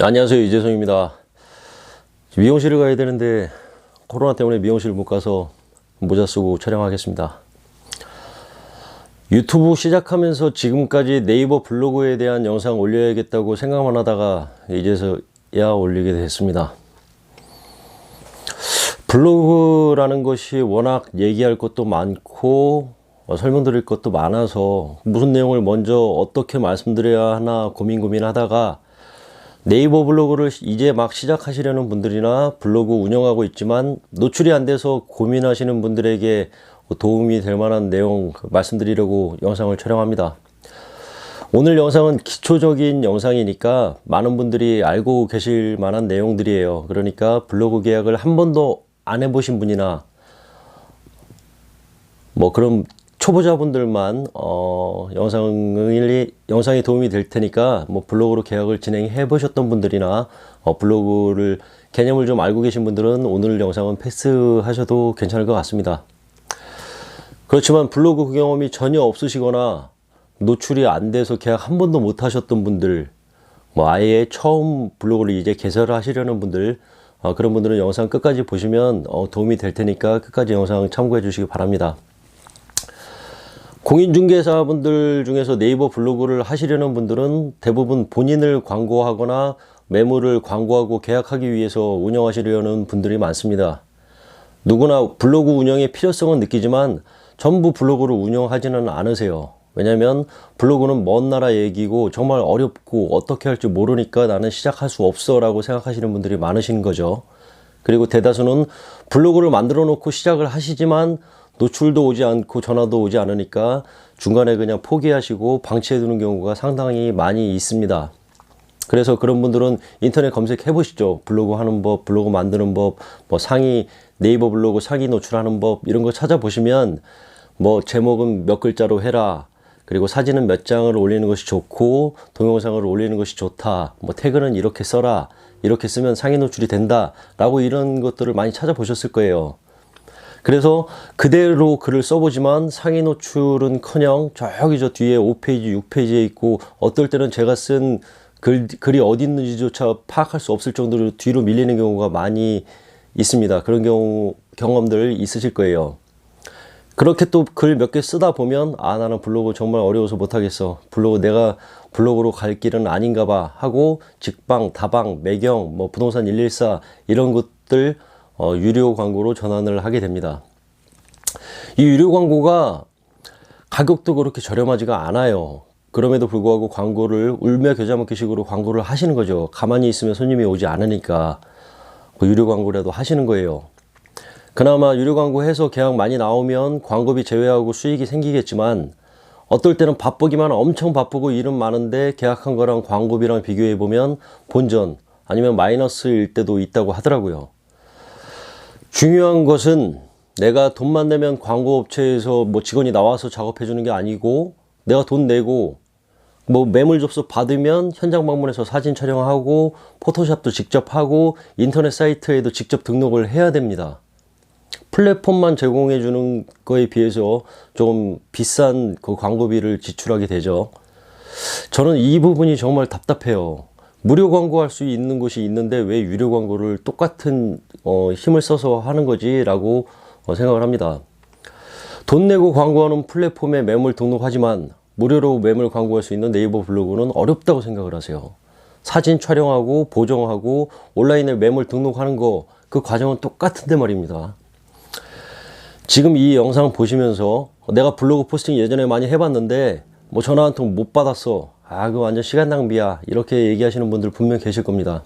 안녕하세요, 이재성입니다. 미용실을 가야 되는데 코로나 때문에 미용실 못 가서 모자 쓰고 촬영하겠습니다. 유튜브 시작하면서 지금까지 네이버 블로그에 대한 영상 올려야겠다고 생각만 하다가 이제서야 올리게 됐습니다. 블로그라는 것이 워낙 얘기할 것도 많고 설명드릴 것도 많아서 무슨 내용을 먼저 어떻게 말씀드려야 하나 고민하다가 네이버 블로그를 이제 막 시작하시려는 분들이나 블로그 운영하고 있지만 노출이 안 돼서 고민하시는 분들에게 도움이 될 만한 내용 말씀드리려고 영상을 촬영합니다. 오늘 영상은 기초적인 영상이니까 많은 분들이 알고 계실 만한 내용들이에요. 그러니까 블로그 계약을 한 번도 안 해보신 분이나 그런 초보자분들만 영상이 도움이 될 테니까 블로그로 계약을 진행해 보셨던 분들이나 블로그를 개념을 좀 알고 계신 분들은 오늘 영상은 패스하셔도 괜찮을 것 같습니다. 그렇지만 블로그 경험이 전혀 없으시거나 노출이 안 돼서 계약 한 번도 못 하셨던 분들, 아예 처음 블로그를 이제 개설하시려는 분들, 그런 분들은 영상 끝까지 보시면 도움이 될 테니까 끝까지 영상 참고해 주시기 바랍니다. 공인중개사분들 중에서 네이버 블로그를 하시려는 분들은 대부분 본인을 광고하거나 매물을 광고하고 계약하기 위해서 운영하시려는 분들이 많습니다. 누구나 블로그 운영의 필요성은 느끼지만 전부 블로그를 운영하지는 않으세요. 왜냐하면 블로그는 먼 나라 얘기고 정말 어렵고 어떻게 할지 모르니까 나는 시작할 수 없어 라고 생각하시는 분들이 많으신 거죠. 그리고 대다수는 블로그를 만들어 놓고 시작을 하시지만 노출도 오지 않고 전화도 오지 않으니까 중간에 그냥 포기하시고 방치해 두는 경우가 상당히 많이 있습니다. 그래서 그런 분들은 인터넷 검색해 보시죠. 블로그 하는 법, 블로그 만드는 법, 네이버 블로그 상위 노출하는 법 이런 거 찾아보시면 제목은 몇 글자로 해라, 그리고 사진은 몇 장을 올리는 것이 좋고 동영상을 올리는 것이 좋다, 태그는 이렇게 써라, 이렇게 쓰면 상위 노출이 된다 라고 이런 것들을 많이 찾아보셨을 거예요. 그래서 그대로 글을 써보지만 상위 노출은커녕 저기 저 뒤에 5페이지 6페이지에 있고 어떨 때는 제가 쓴 글이 어디 있는지조차 파악할 수 없을 정도로 뒤로 밀리는 경우가 많이 있습니다. 그런 경험들 있으실 거예요. 그렇게 또 글 몇 개 쓰다 보면 나는 블로그 정말 어려워서 못하겠어, 내가 블로그로 갈 길은 아닌가 봐 하고 직방, 다방, 매경, 부동산 114 이런 것들 유료 광고로 전환을 하게 됩니다. 이 유료 광고가 가격도 그렇게 저렴하지가 않아요. 그럼에도 불구하고 광고를 울며 겨자 먹기 식으로 광고를 하시는 거죠. 가만히 있으면 손님이 오지 않으니까 유료 광고라도 하시는 거예요. 그나마 유료 광고 해서 계약 많이 나오면 광고비 제외하고 수익이 생기겠지만 어떨 때는 바쁘기만 엄청 바쁘고 일은 많은데 계약한 거랑 광고비랑 비교해 보면 본전 아니면 마이너스일 때도 있다고 하더라고요. 중요한 것은 내가 돈만 내면 광고업체에서 직원이 나와서 작업해 주는 게 아니고 내가 돈 내고 매물 접수 받으면 현장 방문해서 사진 촬영하고 포토샵도 직접 하고 인터넷 사이트에도 직접 등록을 해야 됩니다. 플랫폼만 제공해 주는 거에 비해서 조금 비싼 그 광고비를 지출하게 되죠. 저는 이 부분이 정말 답답해요. 무료 광고할 수 있는 곳이 있는데 왜 유료 광고를 똑같은 힘을 써서 하는 거지 라고 생각을 합니다. 돈 내고 광고하는 플랫폼에 매물 등록하지만 무료로 매물 광고할 수 있는 네이버 블로그는 어렵다고 생각을 하세요. 사진 촬영하고 보정하고 온라인에 매물 등록하는 거 그 과정은 똑같은데 말입니다. 지금 이 영상 보시면서 내가 블로그 포스팅 예전에 많이 해봤는데 전화 한 통 못 받았어, 그거 완전 시간 낭비야, 이렇게 얘기하시는 분들 분명 계실 겁니다.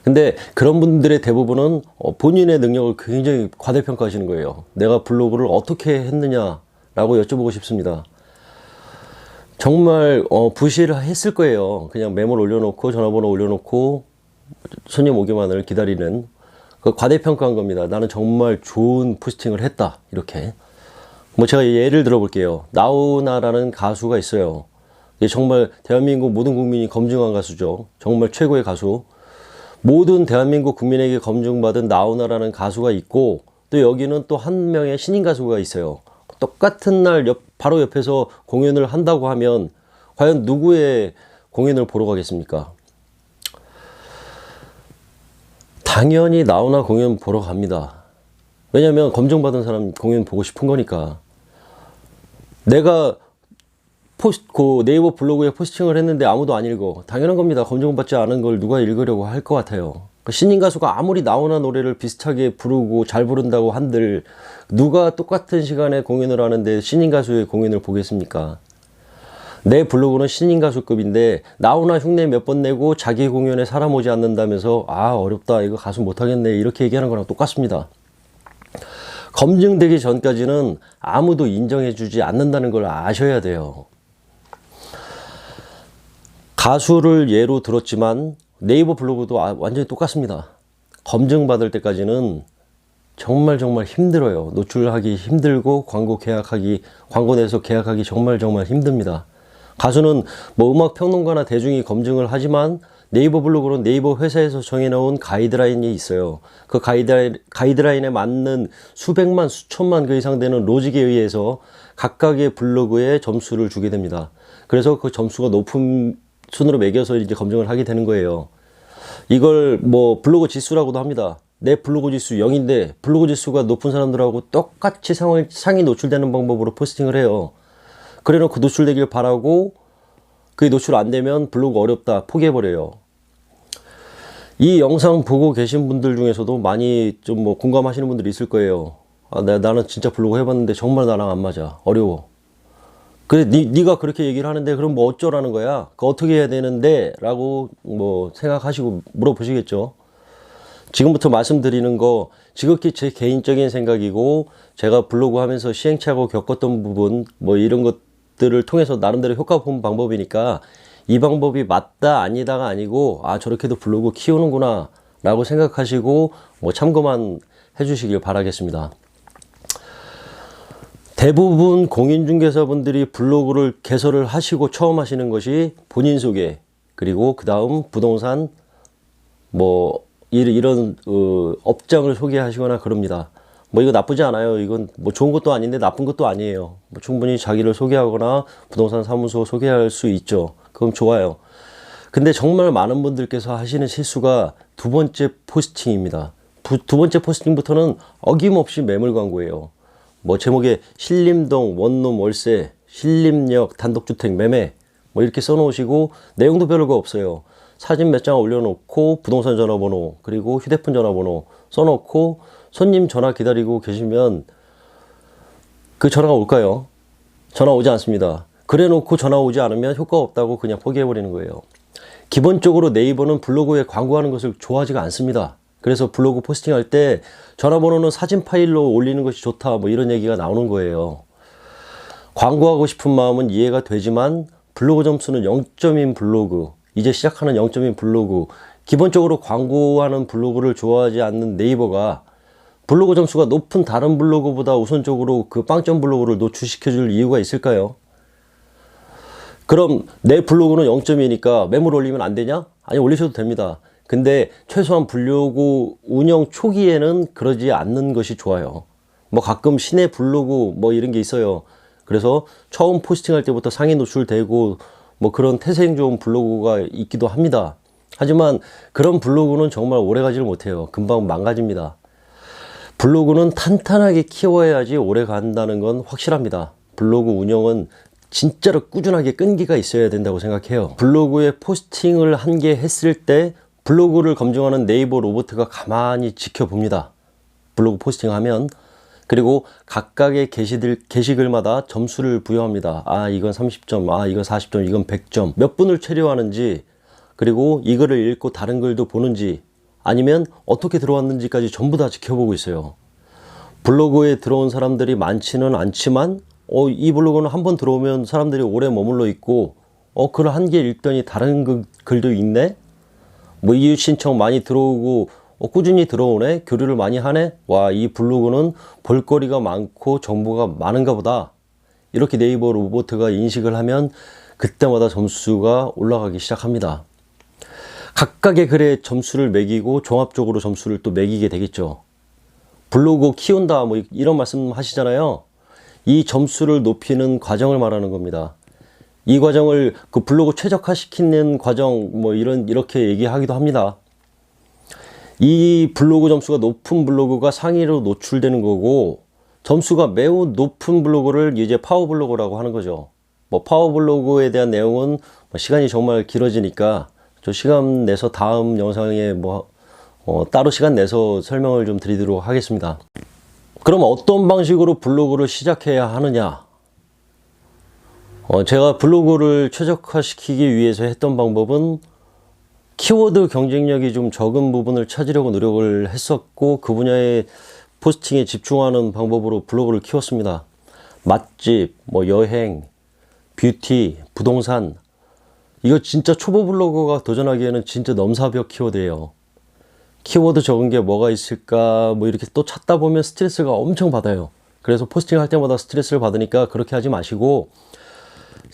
근데 그런 분들의 대부분은 본인의 능력을 굉장히 과대평가하시는 거예요. 내가 블로그를 어떻게 했느냐 라고 여쭤보고 싶습니다. 정말 부실했을 거예요. 그냥 매물 올려놓고 전화번호 올려놓고 손님 오기만을 기다리는 그 과대평가한 겁니다. 나는 정말 좋은 포스팅을 했다 이렇게. 제가 예를 들어 볼게요. 나훈아라는 가수가 있어요. 정말 대한민국 모든 국민이 검증한 가수죠. 정말 최고의 가수. 모든 대한민국 국민에게 검증받은 나훈아라는 가수가 있고 또 여기는 또 한 명의 신인 가수가 있어요. 똑같은 날 바로 옆에서 공연을 한다고 하면 과연 누구의 공연을 보러 가겠습니까? 당연히 나훈아 공연 보러 갑니다. 왜냐면 검증받은 사람 공연 보고 싶은 거니까. 내가 그 네이버 블로그에 포스팅을 했는데 아무도 안 읽어. 당연한 겁니다. 검증받지 않은 걸 누가 읽으려고 할 것 같아요. 신인 가수가 아무리 나훈아 노래를 비슷하게 부르고 잘 부른다고 한들 누가 똑같은 시간에 공연을 하는데 신인 가수의 공연을 보겠습니까? 내 블로그는 신인 가수급인데 나훈아 흉내 몇 번 내고 자기 공연에 사람 오지 않는다면서 아 어렵다 이거 가수 못하겠네 이렇게 얘기하는 거랑 똑같습니다. 검증되기 전까지는 아무도 인정해 주지 않는다는 걸 아셔야 돼요. 가수를 예로 들었지만 네이버 블로그도 완전히 똑같습니다. 검증받을 때까지는 정말 힘들어요. 노출하기 힘들고 광고 내서 계약하기 정말 계약하기 가수는 뭐 음악 평론가나 대중이 검증을 하지만 네이버 블로그는 네이버 회사에서 정해놓은 가이드라인이 있어요. 그 가이드라인에 맞는 수백만, 수천만 그 이상 되는 로직에 의해서 각각의 블로그에 점수를 주게 됩니다. 그래서 그 점수가 높은 순으로 매겨서 이제 검증을 하게 되는 거예요. 이걸 뭐 블로그 지수라고도 합니다. 내 블로그 지수 0인데 블로그 지수가 높은 사람들하고 똑같이 상위 노출되는 방법으로 포스팅을 해요. 그래 놓고 노출되길 바라고 그게 노출 안 되면 블로그 어렵다 포기해버려요. 이 영상 보고 계신 분들 중에서도 많이 좀 뭐 공감하시는 분들이 있을 거예요. 아, 나는 진짜 블로그 해봤는데 정말 나랑 안 맞아. 어려워. 그래, 네가 그렇게 얘기를 하는데 그럼 뭐 어쩌라는 거야? 그 어떻게 해야 되는데? 라고 뭐 생각하시고 물어보시겠죠. 지금부터 말씀드리는 거 지극히 제 개인적인 생각이고 제가 블로그 하면서 시행착오 겪었던 부분 뭐 이런 것들을 통해서 나름대로 효과 본 방법이니까 이 방법이 맞다 아니다가 아니고 아 저렇게도 블로그 키우는구나 라고 생각하시고 뭐 참고만 해주시길 바라겠습니다. 대부분 공인중개사분들이 블로그를 개설을 하시고 처음 하시는 것이 본인 소개 그리고 그 다음 부동산 뭐 이런 업장을 소개하시거나 그럽니다. 뭐 이거 나쁘지 않아요. 이건 뭐 좋은 것도 아닌데 나쁜 것도 아니에요. 뭐 충분히 자기를 소개하거나 부동산 사무소 소개할 수 있죠. 그럼 좋아요. 근데 정말 많은 분들께서 하시는 실수가 두 번째 포스팅입니다. 두 번째 포스팅부터는 어김없이 매물 광고예요. 뭐 제목에 신림동 원룸 월세 신림역 단독주택 매매 뭐 이렇게 써놓으시고 내용도 별거 없어요. 사진 몇 장 올려놓고 부동산 전화번호 그리고 휴대폰 전화번호 써놓고 손님 전화 기다리고 계시면 그 전화가 올까요? 전화 오지 않습니다. 그래 놓고 전화 오지 않으면 효과 없다고 그냥 포기해버리는 거예요. 기본적으로 네이버는 블로그에 광고하는 것을 좋아하지가 않습니다. 그래서 블로그 포스팅할 때 전화번호는 사진 파일로 올리는 것이 좋다 뭐 이런 얘기가 나오는 거예요. 광고하고 싶은 마음은 이해가 되지만 블로그 점수는 0점인 블로그 이제 시작하는 0점인 블로그 기본적으로 광고하는 블로그를 좋아하지 않는 네이버가 블로그 점수가 높은 다른 블로그보다 우선적으로 그 빵점 블로그를 노출시켜 줄 이유가 있을까요? 그럼 내 블로그는 0점이니까 매물 올리면 안 되냐? 아니 올리셔도 됩니다. 근데 최소한 블로그 운영 초기에는 그러지 않는 것이 좋아요. 뭐 가끔 신의 블로그 뭐 이런 게 있어요. 그래서 처음 포스팅할 때부터 상위 노출되고 뭐 그런 태생 좋은 블로그가 있기도 합니다. 하지만 그런 블로그는 정말 오래 가지를 못해요. 금방 망가집니다. 블로그는 탄탄하게 키워야지 오래 간다는 건 확실합니다. 블로그 운영은 진짜로 꾸준하게 끈기가 있어야 된다고 생각해요. 블로그에 포스팅을 한 개 했을 때 블로그를 검증하는 네이버 로봇가 가만히 지켜봅니다. 블로그 포스팅하면. 그리고 각각의 게시글마다 점수를 부여합니다. 아 이건 30점, 아 이건 40점, 이건 100점. 몇 분을 체류하는지 그리고 이 글을 읽고 다른 글도 보는지 아니면 어떻게 들어왔는지까지 전부 다 지켜보고 있어요. 블로그에 들어온 사람들이 많지는 않지만 이 블로그는 한번 들어오면 사람들이 오래 머물러 있고 글 한 개 읽더니 다른 글도 있네? 뭐 이웃 신청 많이 들어오고 꾸준히 들어오네? 교류를 많이 하네? 와, 이 블로그는 볼거리가 많고 정보가 많은가 보다. 이렇게 네이버 로봇가 인식을 하면 그때마다 점수가 올라가기 시작합니다. 각각의 글에 점수를 매기고 종합적으로 점수를 또 매기게 되겠죠. 블로그 키운다 뭐 이런 말씀 하시잖아요. 이 점수를 높이는 과정을 말하는 겁니다. 이 과정을 그 블로그 최적화시키는 과정 뭐 이렇게 얘기하기도 합니다. 이 블로그 점수가 높은 블로그가 상위로 노출되는 거고, 점수가 매우 높은 블로그를 이제 파워블로그라고 하는 거죠. 뭐 파워블로그에 대한 내용은 시간이 정말 길어지니까 저 시간 내서 다음 영상에 따로 시간 내서 설명을 좀 드리도록 하겠습니다. 그럼 어떤 방식으로 블로그를 시작해야 하느냐? 제가 블로그를 최적화시키기 위해서 했던 방법은 키워드 경쟁력이 좀 적은 부분을 찾으려고 노력을 했었고, 그 분야의 포스팅에 집중하는 방법으로 블로그를 키웠습니다. 맛집, 여행, 뷰티, 부동산, 이거 진짜 초보 블로거가 도전하기에는 진짜 넘사벽 키워드예요. 키워드 적은 게 뭐가 있을까 이렇게 또 찾다 보면 스트레스가 엄청 받아요. 그래서 포스팅 할 때마다 스트레스를 받으니까 그렇게 하지 마시고,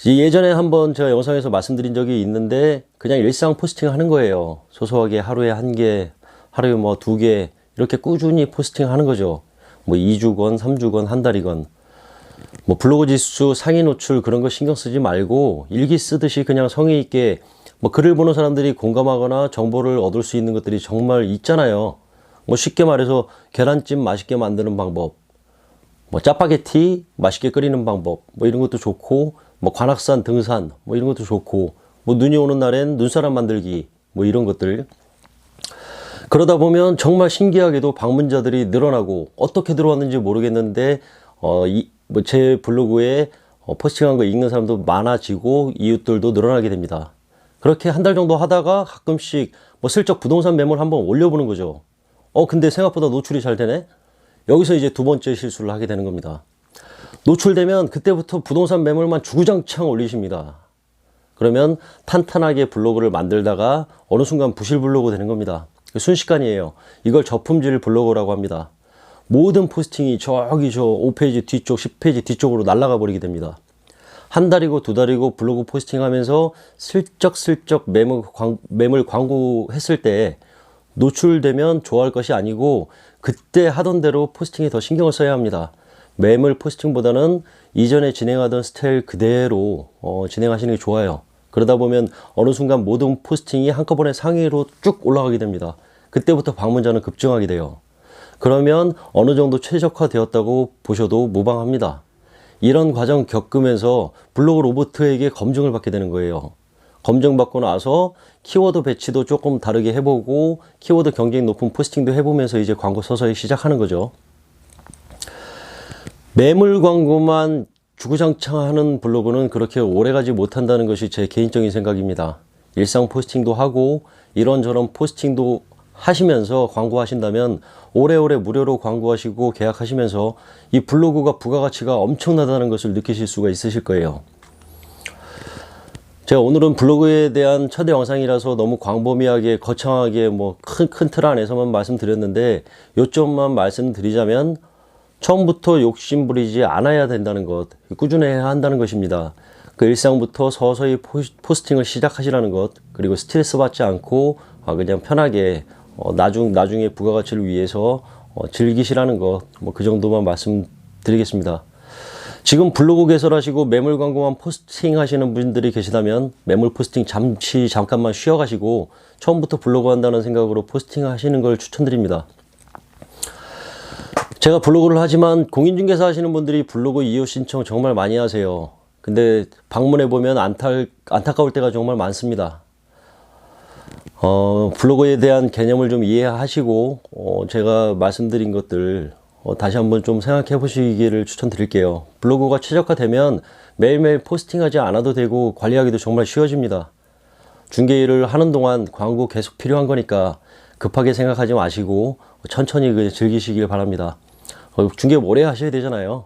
예전에 한번 제가 영상에서 말씀드린 적이 있는데 그냥 일상 포스팅 하는 거예요. 소소하게 하루에 1개, 하루에 2개 이렇게 꾸준히 포스팅 하는 거죠. 2주건 3주건 한 달이건. 블로그 지수, 상위 노출 그런 거 신경 쓰지 말고 일기 쓰듯이 그냥 성의 있게 글을 보는 사람들이 공감하거나 정보를 얻을 수 있는 것들이 정말 있잖아요. 쉽게 말해서 계란찜 맛있게 만드는 방법, 짜파게티 맛있게 끓이는 방법, 이런 것도 좋고, 관악산 등산, 이런 것도 좋고, 눈이 오는 날엔 눈사람 만들기, 이런 것들. 그러다 보면 정말 신기하게도 방문자들이 늘어나고, 어떻게 들어왔는지 모르겠는데, 제 블로그에 포스팅한 거 읽는 사람도 많아지고, 이웃들도 늘어나게 됩니다. 그렇게 한 달 정도 하다가 가끔씩 슬쩍 부동산 매물 한번 올려보는 거죠. 근데 생각보다 노출이 잘 되네? 여기서 이제 두 번째 실수를 하게 되는 겁니다. 노출되면 그때부터 부동산 매물만 주구장창 올리십니다. 그러면 탄탄하게 블로그를 만들다가 어느 순간 부실 블로그 되는 겁니다. 순식간이에요. 이걸 저품질 블로그라고 합니다. 모든 포스팅이 저기 5페이지 뒤쪽, 10페이지 뒤쪽으로 날아가 버리게 됩니다. 한 달이고 두 달이고 블로그 포스팅하면서 슬쩍슬쩍 매물 광고 했을 때 노출되면 좋아할 것이 아니고, 그때 하던 대로 포스팅에 더 신경을 써야 합니다. 매물 포스팅보다는 이전에 진행하던 스타일 그대로 진행하시는 게 좋아요. 그러다 보면 어느 순간 모든 포스팅이 한꺼번에 상위로 쭉 올라가게 됩니다. 그때부터 방문자는 급증하게 돼요. 그러면 어느 정도 최적화되었다고 보셔도 무방합니다. 이런 과정 겪으면서 블로그 로봇에게 검증을 받게 되는 거예요. 검증받고 나서 키워드 배치도 조금 다르게 해보고, 키워드 경쟁 높은 포스팅도 해보면서 이제 광고 서서히 시작하는 거죠. 매물 광고만 주구장창 하는 블로그는 그렇게 오래가지 못한다는 것이 제 개인적인 생각입니다. 일상 포스팅도 하고 이런저런 포스팅도 하시면서 광고하신다면 오래오래 무료로 광고하시고 계약하시면서 이 블로그가 부가가치가 엄청나다는 것을 느끼실 수가 있으실 거예요. 제가 오늘은 블로그에 대한 첫 영상이라서 너무 광범위하게 거창하게 큰 틀 안에서만 말씀드렸는데, 요점만 말씀드리자면 처음부터 욕심 부리지 않아야 된다는 것, 꾸준해야 한다는 것입니다. 그 일상부터 서서히 포스팅을 시작하시라는 것, 그리고 스트레스 받지 않고 그냥 편하게 나중에 부가가치를 위해서 즐기시라는 것, 그 정도만 말씀드리겠습니다. 지금 블로그 개설하시고 매물 광고만 포스팅 하시는 분들이 계시다면 매물 포스팅 잠깐만 쉬어가시고 처음부터 블로그 한다는 생각으로 포스팅 하시는 걸 추천드립니다. 제가 블로그를 하지만 공인중개사 하시는 분들이 블로그 이용 신청 정말 많이 하세요. 근데 방문해보면 안타까울 때가 정말 많습니다. 블로그에 대한 개념을 좀 이해하시고 제가 말씀드린 것들 다시 한번 좀 생각해 보시기를 추천드릴게요. 블로그가 최적화되면 매일매일 포스팅하지 않아도 되고 관리하기도 정말 쉬워집니다. 중개 일을 하는 동안 광고 계속 필요한 거니까 급하게 생각하지 마시고 천천히 즐기시길 바랍니다. 중개 오래 하셔야 되잖아요.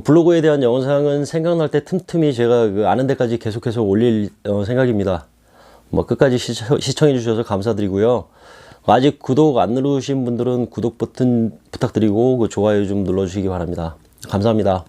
블로그에 대한 영상은 생각날 때 틈틈이 제가 아는 데까지 계속해서 올릴 생각입니다. 끝까지 시청해 주셔서 감사드리고요. 아직 구독 안 누르신 분들은 구독 버튼 부탁드리고 좋아요 좀 눌러주시기 바랍니다. 감사합니다.